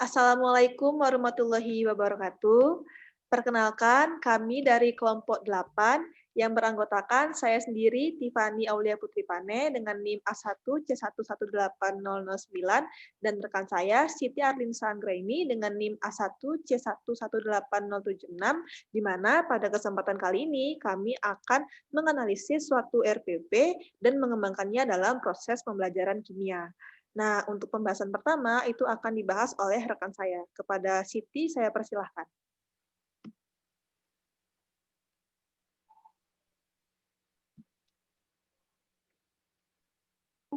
Assalamualaikum warahmatullahi wabarakatuh. Perkenalkan, kami dari kelompok 8 yang beranggotakan saya sendiri, Tiffany Aulia Putri Pane, dengan NIM A1C118009, dan rekan saya, Siti Arlinsa Anggraini, dengan NIM A1C118076, di mana pada kesempatan kali ini kami akan menganalisis suatu RPP dan mengembangkannya dalam proses pembelajaran kimia. Nah, untuk pembahasan pertama itu akan dibahas oleh rekan saya. Kepada Siti, saya persilahkan.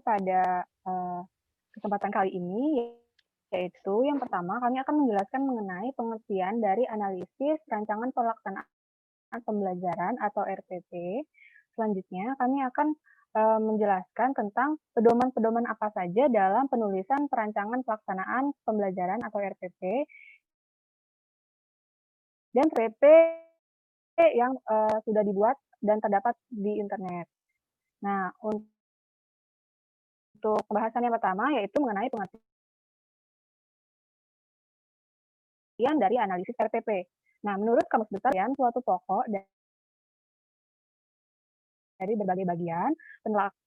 Pada kesempatan kali ini, yaitu yang pertama kami akan menjelaskan mengenai pengertian dari analisis rancangan pelaksanaan pembelajaran atau RPP. Selanjutnya kami akan menjelaskan tentang pedoman-pedoman apa saja dalam penulisan perancangan pelaksanaan pembelajaran atau RPP dan RPP yang sudah dibuat dan terdapat di internet. Nah, untuk pembahasan yang pertama yaitu mengenai pengertian dari analisis RPP. Nah, menurut Kamus Besar suatu pokok dari berbagai bagian,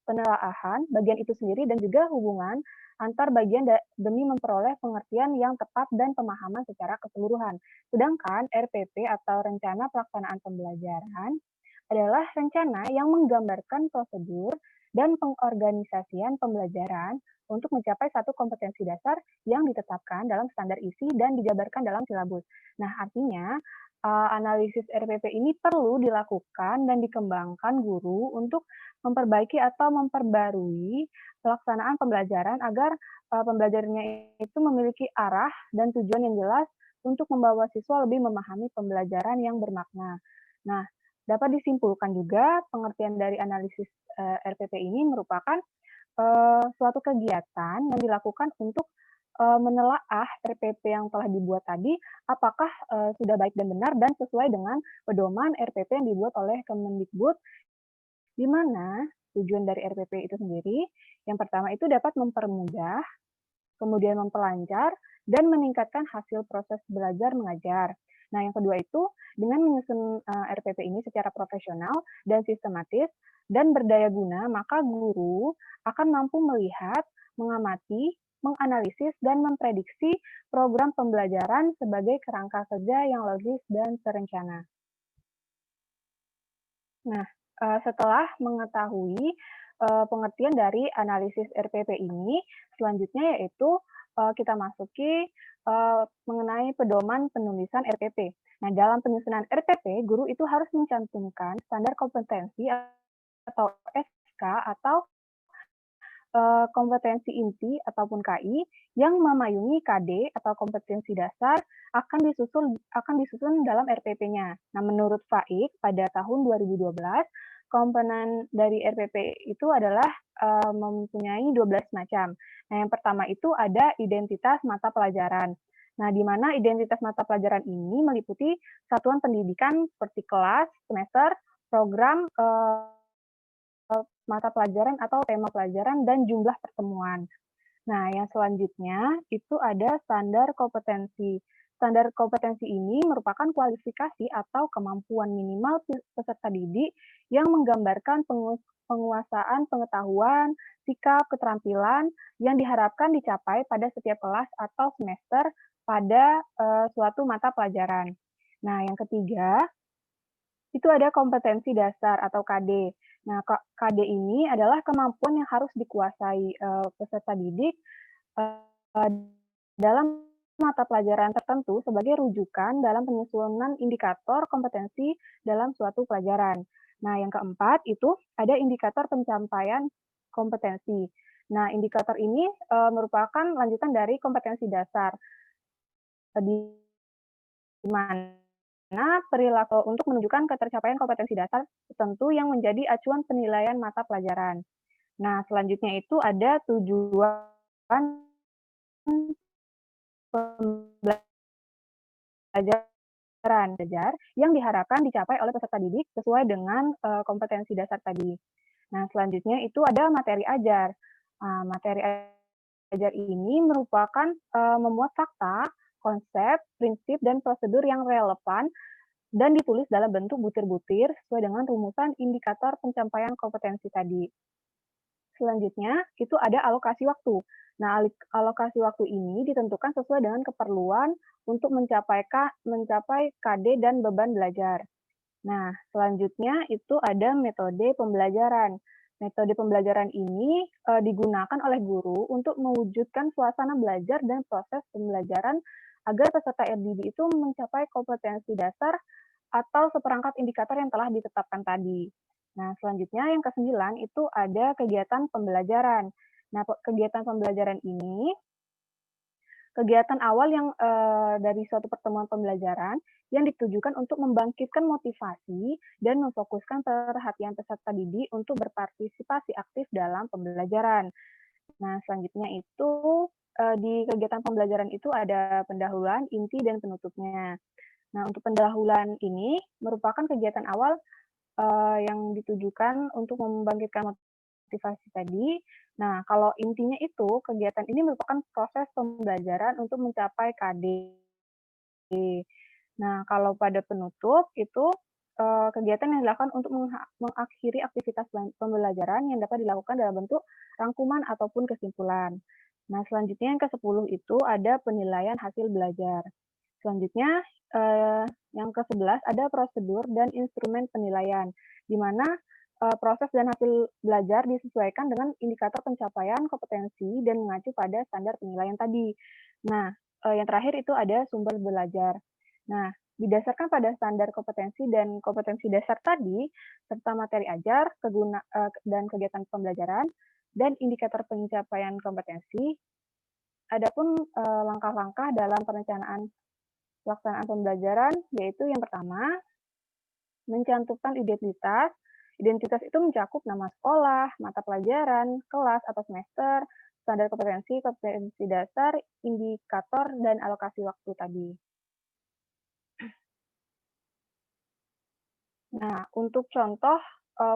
penelaahan bagian itu sendiri dan juga hubungan antar bagian demi memperoleh pengertian yang tepat dan pemahaman secara keseluruhan. Sedangkan RPP atau Rencana Pelaksanaan Pembelajaran adalah rencana yang menggambarkan prosedur dan pengorganisasian pembelajaran untuk mencapai satu kompetensi dasar yang ditetapkan dalam standar isi dan dijabarkan dalam silabus. Nah, artinya analisis RPP ini perlu dilakukan dan dikembangkan guru untuk memperbaiki atau memperbarui pelaksanaan pembelajaran agar pembelajarannya itu memiliki arah dan tujuan yang jelas untuk membawa siswa lebih memahami pembelajaran yang bermakna. Nah, dapat disimpulkan juga pengertian dari analisis RPP ini merupakan suatu kegiatan yang dilakukan untuk menelaah RPP yang telah dibuat tadi, apakah sudah baik dan benar dan sesuai dengan pedoman RPP yang dibuat oleh Kemendikbud, di mana tujuan dari RPP itu sendiri, yang pertama itu dapat mempermudah, kemudian memperlancar, dan meningkatkan hasil proses belajar mengajar. Nah, yang kedua itu, dengan menyusun RPP ini secara profesional dan sistematis dan berdaya guna, maka guru akan mampu melihat, mengamati, menganalisis, dan memprediksi program pembelajaran sebagai kerangka kerja yang logis dan terencana. Nah, setelah mengetahui pengertian dari analisis RPP ini, selanjutnya yaitu kita masuki mengenai pedoman penulisan RPP. Nah, dalam penyusunan RPP, guru itu harus mencantumkan standar kompetensi atau SK atau kompetensi inti ataupun KI yang memayungi KD atau kompetensi dasar akan disusun dalam RPP-nya. Nah, menurut Faik pada tahun 2012, komponen dari RPP itu adalah mempunyai 12 macam. Nah, yang pertama itu ada identitas mata pelajaran. Nah, di mana identitas mata pelajaran ini meliputi satuan pendidikan seperti kelas, semester, program, mata pelajaran atau tema pelajaran, dan jumlah pertemuan. Nah, yang selanjutnya itu ada standar kompetensi. Standar kompetensi ini merupakan kualifikasi atau kemampuan minimal peserta didik yang menggambarkan penguasaan pengetahuan, sikap, keterampilan yang diharapkan dicapai pada setiap kelas atau semester pada suatu mata pelajaran. Nah, yang ketiga, itu ada kompetensi dasar atau KD. Nah, KD ini adalah kemampuan yang harus dikuasai peserta didik dalam mata pelajaran tertentu sebagai rujukan dalam penyusunan indikator kompetensi dalam suatu pelajaran. Nah, yang keempat itu ada indikator pencapaian kompetensi. Nah, indikator ini merupakan lanjutan dari kompetensi dasar, di mana perilaku untuk menunjukkan ketercapaian kompetensi dasar tertentu yang menjadi acuan penilaian mata pelajaran. Nah, selanjutnya itu ada tujuan pembelajaran yang diharapkan dicapai oleh peserta didik sesuai dengan kompetensi dasar tadi. Nah, selanjutnya itu ada materi ajar. Materi belajar ini merupakan memuat fakta, konsep, prinsip, dan prosedur yang relevan dan ditulis dalam bentuk butir-butir sesuai dengan rumusan indikator pencapaian kompetensi tadi. Selanjutnya, itu ada alokasi waktu. Nah, alokasi waktu ini ditentukan sesuai dengan keperluan untuk mencapai KD dan beban belajar. Nah, selanjutnya itu ada metode pembelajaran. Metode pembelajaran ini digunakan oleh guru untuk mewujudkan suasana belajar dan proses pembelajaran agar peserta RDB itu mencapai kompetensi dasar atau seperangkat indikator yang telah ditetapkan tadi. Nah, selanjutnya yang kesembilan itu ada kegiatan pembelajaran. Nah, kegiatan pembelajaran ini kegiatan awal yang dari suatu pertemuan pembelajaran yang ditujukan untuk membangkitkan motivasi dan memfokuskan perhatian peserta didik untuk berpartisipasi aktif dalam pembelajaran. Nah, selanjutnya itu di kegiatan pembelajaran itu ada pendahuluan, inti, dan penutupnya. Nah, untuk pendahuluan ini merupakan kegiatan awal yang ditujukan untuk membangkitkan motivasi tadi. Nah, kalau intinya itu, kegiatan ini merupakan proses pembelajaran untuk mencapai KD. Nah, kalau pada penutup itu kegiatan yang dilakukan untuk mengakhiri aktivitas pembelajaran yang dapat dilakukan dalam bentuk rangkuman ataupun kesimpulan. Nah, selanjutnya yang ke-10 itu ada penilaian hasil belajar. Selanjutnya, yang ke-11 ada prosedur dan instrumen penilaian, di mana proses dan hasil belajar disesuaikan dengan indikator pencapaian kompetensi dan mengacu pada standar penilaian tadi. Nah, yang terakhir itu ada sumber belajar. Nah, didasarkan pada standar kompetensi dan kompetensi dasar tadi, serta materi ajar, dan kegiatan pembelajaran, dan indikator pencapaian kompetensi, adapun langkah-langkah dalam perencanaan pelaksanaan pembelajaran, yaitu yang pertama, mencantumkan identitas. Identitas itu mencakup nama sekolah, mata pelajaran, kelas atau semester, standar kompetensi, kompetensi dasar, indikator, dan alokasi waktu tadi. Nah, untuk contoh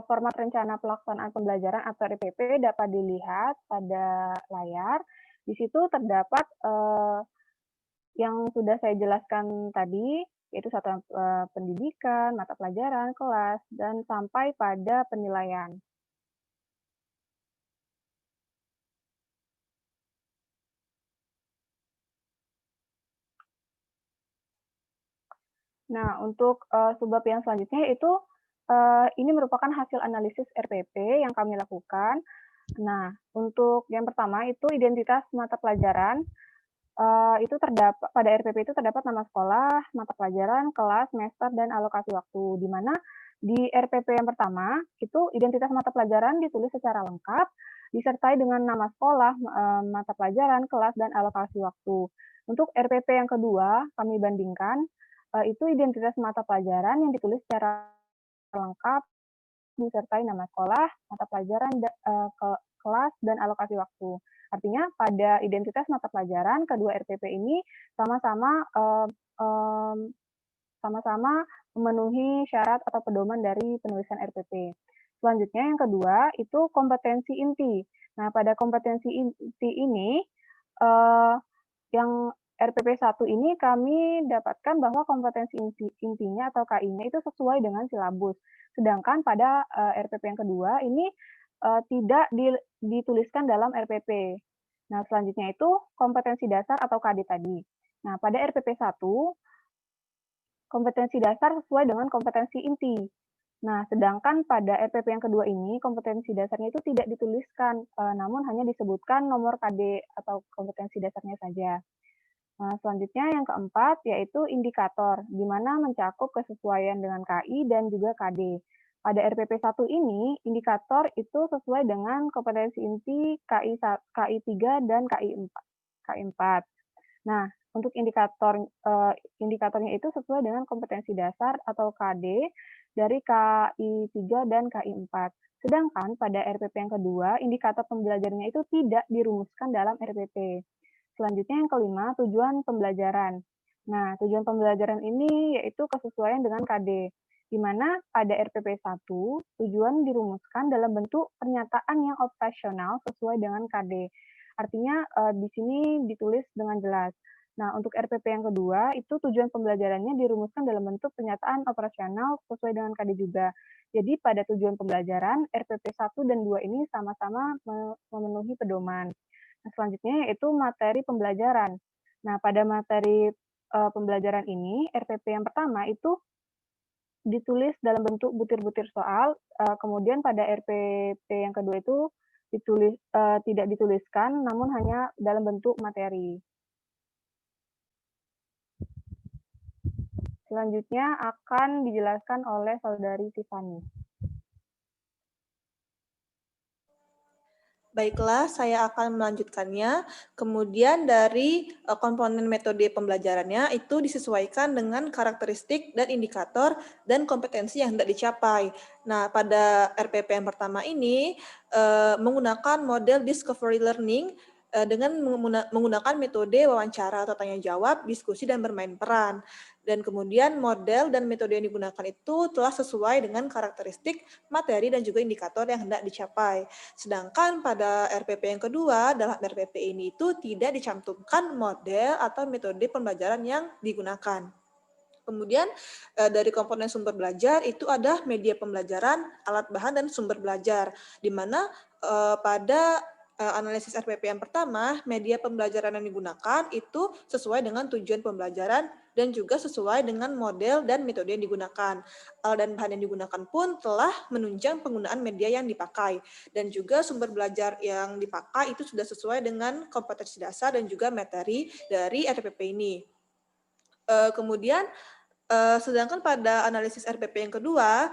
format rencana pelaksanaan pembelajaran atau RPP dapat dilihat pada layar. Di situ terdapat yang sudah saya jelaskan tadi, yaitu satuan pendidikan, mata pelajaran, kelas, dan sampai pada penilaian. Nah, untuk subbab yang selanjutnya itu ini merupakan hasil analisis RPP yang kami lakukan. Nah, untuk yang pertama itu identitas mata pelajaran. Itu terdapat pada RPP itu terdapat nama sekolah, mata pelajaran, kelas, semester, dan alokasi waktu. Di mana di RPP yang pertama itu identitas mata pelajaran ditulis secara lengkap, disertai dengan nama sekolah, mata pelajaran, kelas, dan alokasi waktu. Untuk RPP yang kedua kami bandingkan itu identitas mata pelajaran yang ditulis secara lengkap, disertai nama sekolah, mata pelajaran, kelas, dan alokasi waktu. Artinya pada identitas mata pelajaran kedua RPP ini sama-sama sama-sama memenuhi syarat atau pedoman dari penulisan RPP. Selanjutnya yang kedua itu kompetensi inti. Nah, pada kompetensi inti ini yang RPP 1 ini kami dapatkan bahwa kompetensi intinya atau KI-nya itu sesuai dengan silabus. Sedangkan pada RPP yang kedua ini tidak dituliskan dalam RPP. Nah, selanjutnya itu kompetensi dasar atau KD tadi. Nah, pada RPP 1, kompetensi dasar sesuai dengan kompetensi inti. Nah, sedangkan pada RPP yang kedua ini, kompetensi dasarnya itu tidak dituliskan, namun hanya disebutkan nomor KD atau kompetensi dasarnya saja. Nah, selanjutnya yang keempat yaitu indikator, di mana mencakup kesesuaian dengan KI dan juga KD. Pada RPP 1 ini, indikator itu sesuai dengan kompetensi inti KI 3 dan KI 4. Nah, untuk indikatornya itu sesuai dengan kompetensi dasar atau KD dari KI 3 dan KI 4. Sedangkan pada RPP yang kedua, indikator pembelajarannya itu tidak dirumuskan dalam RPP. Selanjutnya yang kelima, tujuan pembelajaran. Nah, tujuan pembelajaran ini yaitu kesesuaian dengan KD, di mana pada RPP 1, tujuan dirumuskan dalam bentuk pernyataan yang operasional sesuai dengan KD. Artinya di sini ditulis dengan jelas. Nah, untuk RPP yang kedua, itu tujuan pembelajarannya dirumuskan dalam bentuk pernyataan operasional sesuai dengan KD juga. Jadi pada tujuan pembelajaran, RPP 1 dan 2 ini sama-sama memenuhi pedoman. Nah, selanjutnya yaitu materi pembelajaran. Nah, pada materi pembelajaran ini, RPP yang pertama itu ditulis dalam bentuk butir-butir soal, kemudian pada RPP yang kedua itu tidak dituliskan, namun hanya dalam bentuk materi. Selanjutnya akan dijelaskan oleh Saudari Tiffany. Baiklah, saya akan melanjutkannya. Kemudian dari komponen metode pembelajarannya itu disesuaikan dengan karakteristik dan indikator dan kompetensi yang hendak dicapai. Nah, pada RPP yang pertama ini menggunakan model discovery learning dengan menggunakan metode wawancara atau tanya jawab, diskusi, dan bermain peran. Dan kemudian model dan metode yang digunakan itu telah sesuai dengan karakteristik, materi, dan juga indikator yang hendak dicapai. Sedangkan pada RPP yang kedua, dalam RPP ini itu tidak dicantumkan model atau metode pembelajaran yang digunakan. Kemudian dari komponen sumber belajar itu ada media pembelajaran, alat bahan, dan sumber belajar, di mana pada analisis RPP yang pertama, media pembelajaran yang digunakan itu sesuai dengan tujuan pembelajaran dan juga sesuai dengan model dan metode yang digunakan. Alat dan bahan yang digunakan pun telah menunjang penggunaan media yang dipakai. Dan juga sumber belajar yang dipakai itu sudah sesuai dengan kompetensi dasar dan juga materi dari RPP ini. Kemudian sedangkan pada analisis RPP yang kedua,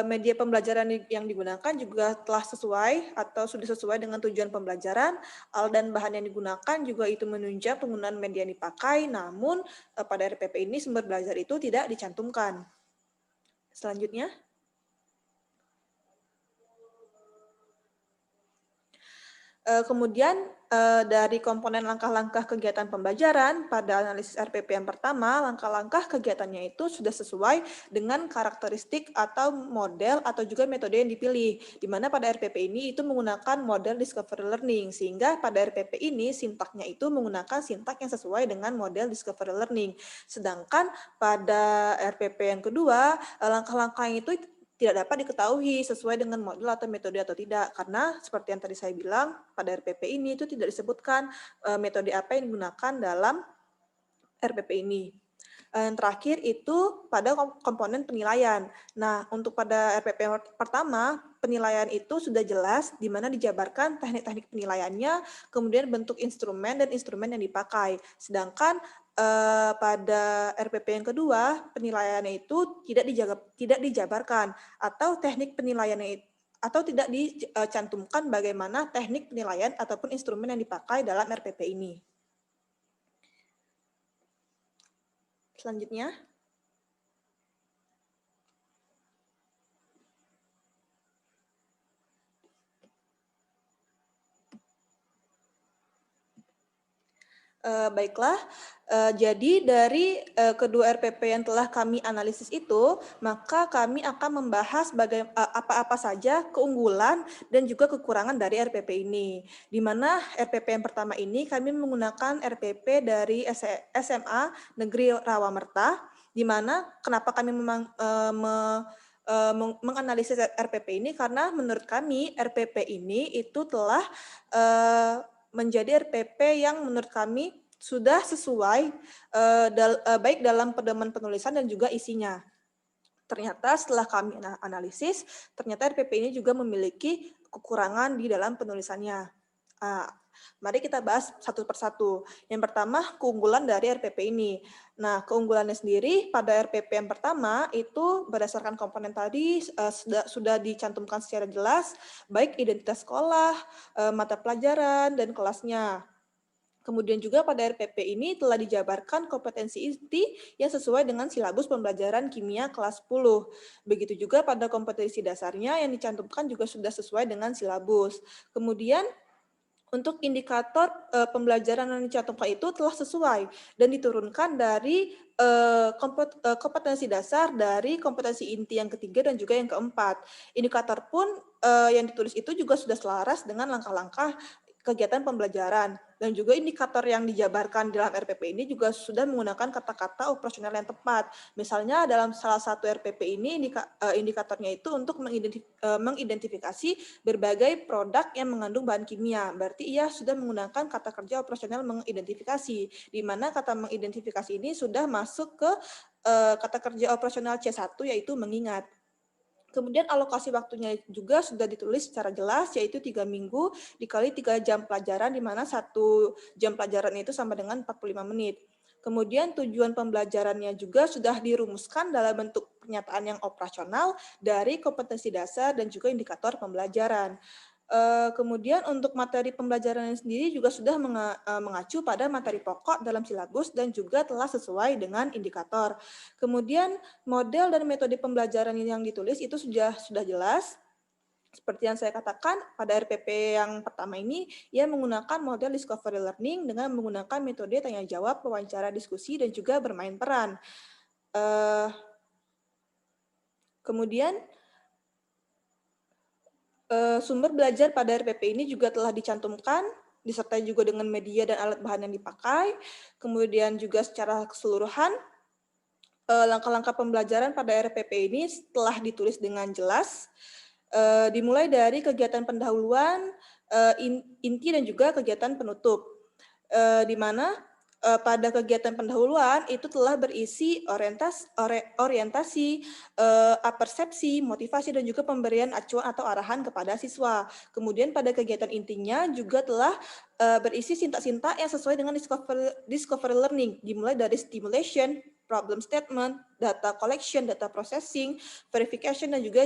media pembelajaran yang digunakan juga telah sesuai atau sudah sesuai dengan tujuan pembelajaran, alat dan bahan yang digunakan juga itu menunjang penggunaan media yang dipakai, namun pada RPP ini sumber belajar itu tidak dicantumkan. Selanjutnya. Kemudian dari komponen langkah-langkah kegiatan pembelajaran pada analisis RPP yang pertama, langkah-langkah kegiatannya itu sudah sesuai dengan karakteristik atau model atau juga metode yang dipilih. Di mana pada RPP ini itu menggunakan model discovery learning, sehingga pada RPP ini sintaknya itu menggunakan sintak yang sesuai dengan model discovery learning. Sedangkan pada RPP yang kedua, langkah-langkah itu tidak dapat diketahui sesuai dengan model atau metode atau tidak, karena seperti yang tadi saya bilang, pada RPP ini itu tidak disebutkan metode apa yang digunakan dalam RPP ini. Yang terakhir itu pada komponen penilaian. Nah, untuk pada RPP pertama, penilaian itu sudah jelas di mana dijabarkan teknik-teknik penilaiannya, kemudian bentuk instrumen dan instrumen yang dipakai. Sedangkan pada RPP yang kedua, penilaiannya itu tidak dijabarkan atau teknik penilaiannya itu atau tidak dicantumkan bagaimana teknik penilaian ataupun instrumen yang dipakai dalam RPP ini. Selanjutnya. Baiklah, jadi dari kedua RPP yang telah kami analisis itu, maka kami akan membahas apa-apa saja keunggulan dan juga kekurangan dari RPP ini. Di mana RPP yang pertama ini kami menggunakan RPP dari SMA Negeri Rawamerta, di mana kenapa kami memang menganalisis RPP ini, karena menurut kami RPP ini itu telah menjadi RPP yang menurut kami sudah sesuai baik dalam pedoman penulisan dan juga isinya. Ternyata setelah kami analisis, ternyata RPP ini juga memiliki kekurangan di dalam penulisannya. Mari kita bahas satu persatu. Yang pertama, keunggulan dari RPP ini. Nah, keunggulannya sendiri pada RPP yang pertama itu berdasarkan komponen tadi sudah dicantumkan secara jelas, baik identitas sekolah, mata pelajaran, dan kelasnya. Kemudian juga pada RPP ini telah dijabarkan kompetensi inti yang sesuai dengan silabus pembelajaran kimia kelas 10. Begitu juga pada kompetensi dasarnya yang dicantumkan juga sudah sesuai dengan silabus. Kemudian untuk indikator pembelajaran yang dicantumkan itu telah sesuai dan diturunkan dari kompetensi dasar dari kompetensi inti yang ketiga dan juga yang keempat. Indikator pun yang ditulis itu juga sudah selaras dengan langkah-langkah kegiatan pembelajaran. Dan juga indikator yang dijabarkan dalam RPP ini juga sudah menggunakan kata-kata operasional yang tepat. Misalnya dalam salah satu RPP ini indikatornya itu untuk mengidentifikasi berbagai produk yang mengandung bahan kimia. Berarti ia sudah menggunakan kata kerja operasional mengidentifikasi, di mana kata mengidentifikasi ini sudah masuk ke kata kerja operasional C1 yaitu mengingat. Kemudian alokasi waktunya juga sudah ditulis secara jelas, yaitu 3 minggu dikali 3 jam pelajaran, di mana 1 jam pelajaran itu sama dengan 45 menit. Kemudian tujuan pembelajarannya juga sudah dirumuskan dalam bentuk pernyataan yang operasional dari kompetensi dasar dan juga indikator pembelajaran. Kemudian untuk materi pembelajaran sendiri juga sudah mengacu pada materi pokok dalam silabus dan juga telah sesuai dengan indikator. Kemudian model dan metode pembelajaran yang ditulis itu sudah jelas. Seperti yang saya katakan, pada RPP yang pertama ini, ia menggunakan model discovery learning dengan menggunakan metode tanya jawab, wawancara diskusi, dan juga bermain peran. Kemudian sumber belajar pada RPP ini juga telah dicantumkan, disertai juga dengan media dan alat bahan yang dipakai. Kemudian juga secara keseluruhan, langkah-langkah pembelajaran pada RPP ini telah ditulis dengan jelas, dimulai dari kegiatan pendahuluan, inti dan juga kegiatan penutup, di mana pada kegiatan pendahuluan itu telah berisi orientasi, persepsi, motivasi, dan juga pemberian acuan atau arahan kepada siswa. Kemudian pada kegiatan intinya juga telah berisi sintak-sintak yang sesuai dengan discovery learning, dimulai dari stimulation, problem statement, data collection, data processing, verification, dan juga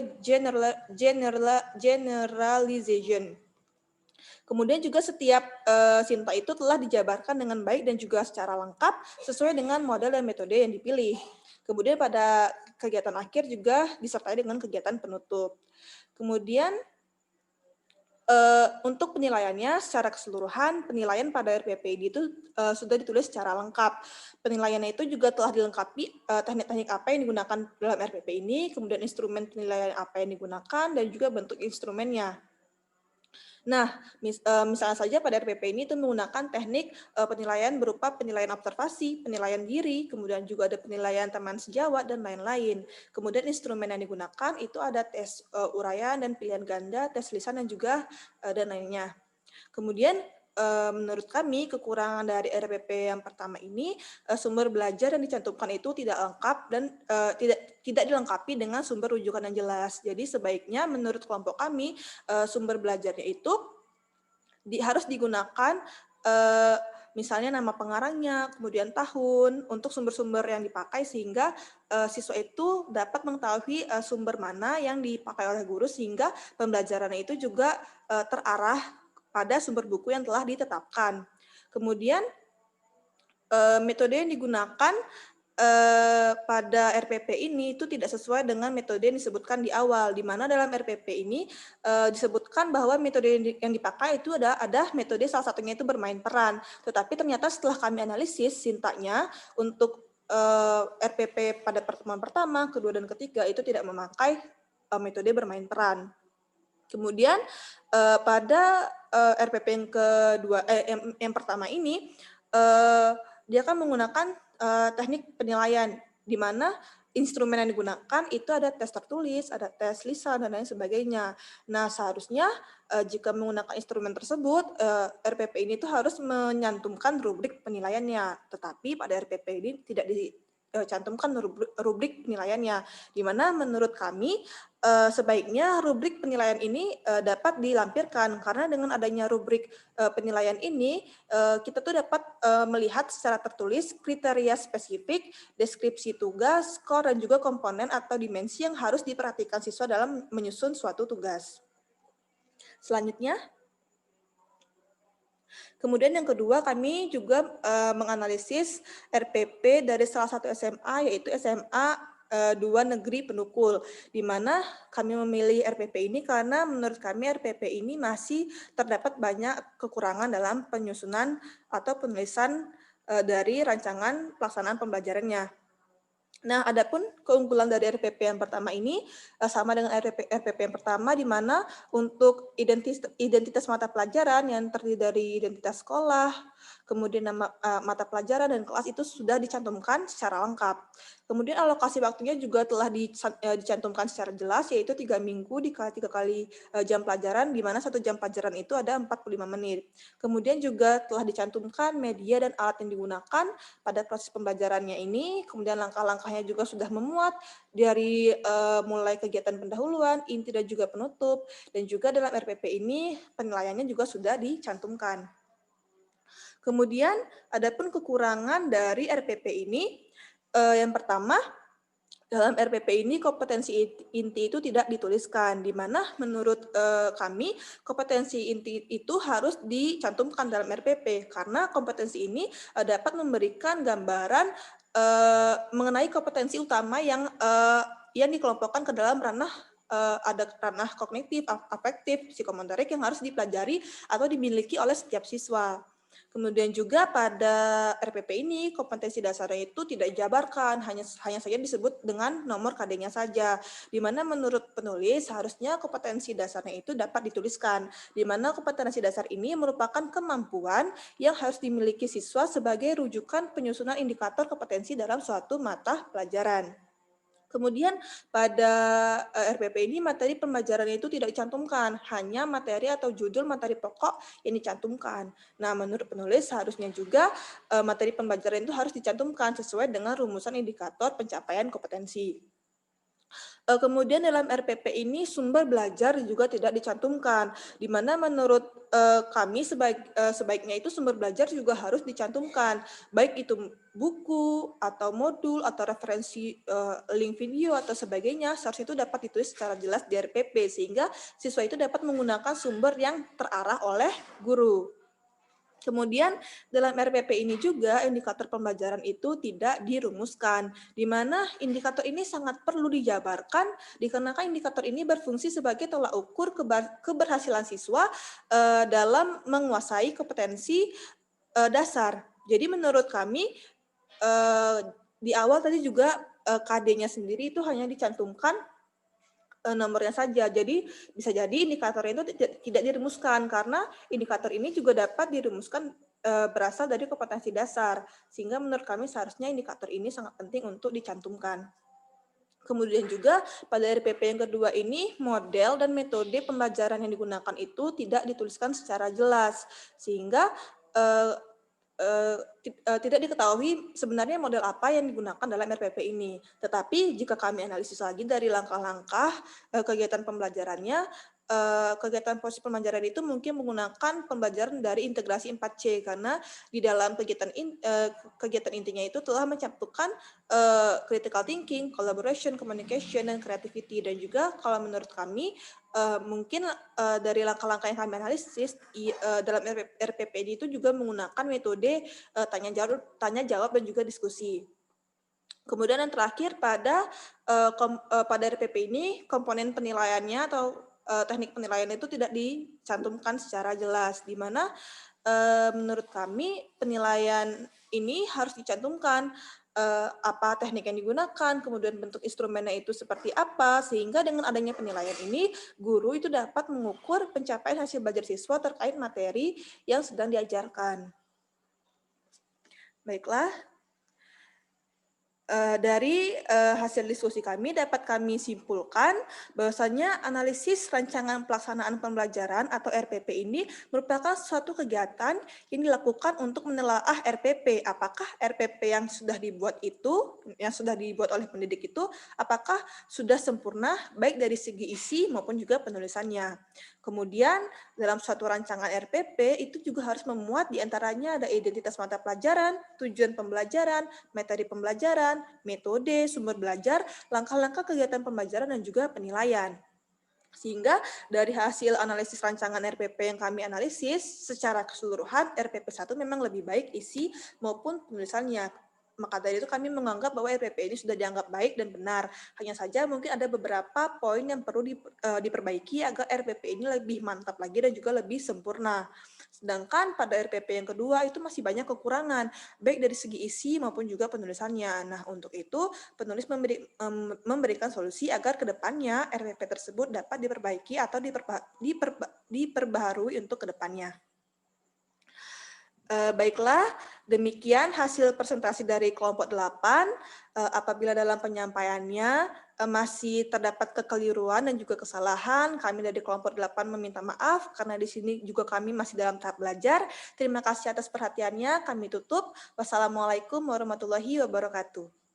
generalization. Kemudian juga setiap sinta itu telah dijabarkan dengan baik dan juga secara lengkap sesuai dengan model dan metode yang dipilih. Kemudian pada kegiatan akhir juga disertai dengan kegiatan penutup. Kemudian untuk penilaiannya secara keseluruhan, penilaian pada RPP itu sudah ditulis secara lengkap. Penilaiannya itu juga telah dilengkapi teknik-teknik apa yang digunakan dalam RPP ini, kemudian instrumen penilaian apa yang digunakan, dan juga bentuk instrumennya. Nah, misalnya saja pada RPP ini itu menggunakan teknik penilaian berupa penilaian observasi, penilaian diri, kemudian juga ada penilaian teman sejawat, dan lain-lain. Kemudian instrumen yang digunakan itu ada tes uraian dan pilihan ganda, tes lisan, dan juga dan lainnya. Kemudian menurut kami kekurangan dari RPP yang pertama ini sumber belajar yang dicantumkan itu tidak lengkap dan tidak dilengkapi dengan sumber rujukan yang jelas. Jadi sebaiknya menurut kelompok kami sumber belajarnya itu harus digunakan misalnya nama pengarangnya, kemudian tahun untuk sumber-sumber yang dipakai sehingga siswa itu dapat mengetahui sumber mana yang dipakai oleh guru sehingga pembelajarannya itu juga terarah pada sumber buku yang telah ditetapkan. Kemudian metode yang digunakan pada RPP ini itu tidak sesuai dengan metode yang disebutkan di awal, di mana dalam RPP ini disebutkan bahwa metode yang dipakai itu ada metode salah satunya itu bermain peran. Tetapi ternyata setelah kami analisis sintaknya untuk RPP pada pertemuan pertama, kedua, dan ketiga itu tidak memakai metode bermain peran. Kemudian pada RPP yang kedua, yang pertama ini dia akan menggunakan teknik penilaian, di mana instrumen yang digunakan itu ada tes tertulis, ada tes lisan, dan lain sebagainya. Nah, seharusnya jika menggunakan instrumen tersebut, RPP ini tuh harus menyantumkan rubrik penilaiannya. Tetapi pada RPP ini tidak dicantumkan rubrik penilaiannya, di mana menurut kami sebaiknya rubrik penilaian ini dapat dilampirkan, karena dengan adanya rubrik penilaian ini kita tuh dapat melihat secara tertulis kriteria spesifik, deskripsi tugas, skor, dan juga komponen atau dimensi yang harus diperhatikan siswa dalam menyusun suatu tugas. Selanjutnya, kemudian yang kedua, kami juga menganalisis RPP dari salah satu SMA, yaitu SMA 2 Negeri Penukul, di mana kami memilih RPP ini karena menurut kami RPP ini masih terdapat banyak kekurangan dalam penyusunan atau penulisan dari rancangan pelaksanaan pembelajarannya. Nah, adapun keunggulan dari RPP yang pertama ini sama dengan RPP yang pertama, di mana untuk identitas mata pelajaran yang terdiri dari identitas sekolah, kemudian nama mata pelajaran dan kelas itu sudah dicantumkan secara lengkap. Kemudian alokasi waktunya juga telah dicantumkan secara jelas, yaitu 3 minggu dikali 3 kali jam pelajaran, di mana 1 jam pelajaran itu ada 45 menit. Kemudian juga telah dicantumkan media dan alat yang digunakan pada proses pembelajarannya ini, kemudian langkah-langkahnya juga sudah memuat dari mulai kegiatan pendahuluan, inti dan juga penutup, dan juga dalam RPP ini penilaiannya juga sudah dicantumkan. Kemudian adapun kekurangan dari RPP ini, yang pertama, dalam RPP ini kompetensi inti itu tidak dituliskan, di mana menurut kami kompetensi inti itu harus dicantumkan dalam RPP, karena kompetensi ini dapat memberikan gambaran mengenai kompetensi utama yang dikelompokkan ke dalam ranah ada ranah kognitif, afektif, psikomotorik yang harus dipelajari atau dimiliki oleh setiap siswa. Kemudian juga pada RPP ini kompetensi dasarnya itu tidak dijabarkan, hanya saja disebut dengan nomor KD-nya saja. Di mana menurut penulis seharusnya kompetensi dasarnya itu dapat dituliskan, di mana kompetensi dasar ini merupakan kemampuan yang harus dimiliki siswa sebagai rujukan penyusunan indikator kompetensi dalam suatu mata pelajaran. Kemudian pada RPP ini materi pembelajarannya itu tidak dicantumkan, hanya materi atau judul materi pokok yang dicantumkan. Nah, menurut penulis seharusnya juga materi pembelajaran itu harus dicantumkan sesuai dengan rumusan indikator pencapaian kompetensi. Kemudian dalam RPP ini sumber belajar juga tidak dicantumkan, di mana menurut kami sebaiknya itu sumber belajar juga harus dicantumkan, baik itu buku atau modul atau referensi link video atau sebagainya, seharusnya itu dapat ditulis secara jelas di RPP sehingga siswa itu dapat menggunakan sumber yang terarah oleh guru. Kemudian dalam RPP ini juga indikator pembelajaran itu tidak dirumuskan, di mana indikator ini sangat perlu dijabarkan dikarenakan indikator ini berfungsi sebagai tolak ukur keberhasilan siswa dalam menguasai kompetensi dasar. Jadi menurut kami di awal tadi juga KD-nya sendiri itu hanya dicantumkan nomornya saja. Jadi bisa jadi indikatornya itu tidak dirumuskan karena indikator ini juga dapat dirumuskan berasal dari kompetensi dasar. Sehingga menurut kami seharusnya indikator ini sangat penting untuk dicantumkan. Kemudian juga pada RPP yang kedua ini model dan metode pembelajaran yang digunakan itu tidak dituliskan secara jelas sehingga tidak diketahui sebenarnya model apa yang digunakan dalam RPP ini. Tetapi jika kami analisis lagi dari langkah-langkah kegiatan pembelajarannya, kegiatan proses pembelajaran itu mungkin menggunakan pembelajaran dari integrasi 4C karena di dalam kegiatan intinya itu telah mencantumkan critical thinking, collaboration, communication, dan creativity. Dan juga kalau menurut kami mungkin dari langkah-langkah yang kami analisis dalam RPP ini itu juga menggunakan metode tanya jawab dan juga diskusi. Kemudian yang terakhir pada RPP ini komponen penilaiannya atau teknik penilaian itu tidak dicantumkan secara jelas, di mana menurut kami penilaian ini harus dicantumkan apa teknik yang digunakan, kemudian bentuk instrumennya itu seperti apa, sehingga dengan adanya penilaian ini, guru itu dapat mengukur pencapaian hasil belajar siswa terkait materi yang sedang diajarkan. Baiklah, dari hasil diskusi kami dapat kami simpulkan bahwasanya analisis rancangan pelaksanaan pembelajaran atau RPP ini merupakan suatu kegiatan yang dilakukan untuk menelaah RPP. Apakah RPP yang sudah dibuat oleh pendidik itu, apakah sudah sempurna baik dari segi isi maupun juga penulisannya. Kemudian dalam suatu rancangan RPP itu juga harus memuat diantaranya ada identitas mata pelajaran, tujuan pembelajaran, materi pembelajaran, metode, sumber belajar, langkah-langkah kegiatan pembelajaran, dan juga penilaian. Sehingga dari hasil analisis rancangan RPP yang kami analisis, secara keseluruhan RPP 1 memang lebih baik isi maupun penulisannya. Maka dari itu kami menganggap bahwa RPP ini sudah dianggap baik dan benar. Hanya saja mungkin ada beberapa poin yang perlu diperbaiki agar RPP ini lebih mantap lagi dan juga lebih sempurna. Sedangkan pada RPP yang kedua itu masih banyak kekurangan, baik dari segi isi maupun juga penulisannya. Nah, untuk itu penulis memberikan solusi agar kedepannya RPP tersebut dapat diperbaiki atau diperbaharui untuk kedepannya. Baiklah, demikian hasil presentasi dari kelompok 8. Apabila dalam penyampaiannya masih terdapat kekeliruan dan juga kesalahan, kami dari kelompok 8 meminta maaf karena di sini juga kami masih dalam tahap belajar. Terima kasih atas perhatiannya. Kami tutup. Wassalamualaikum warahmatullahi wabarakatuh.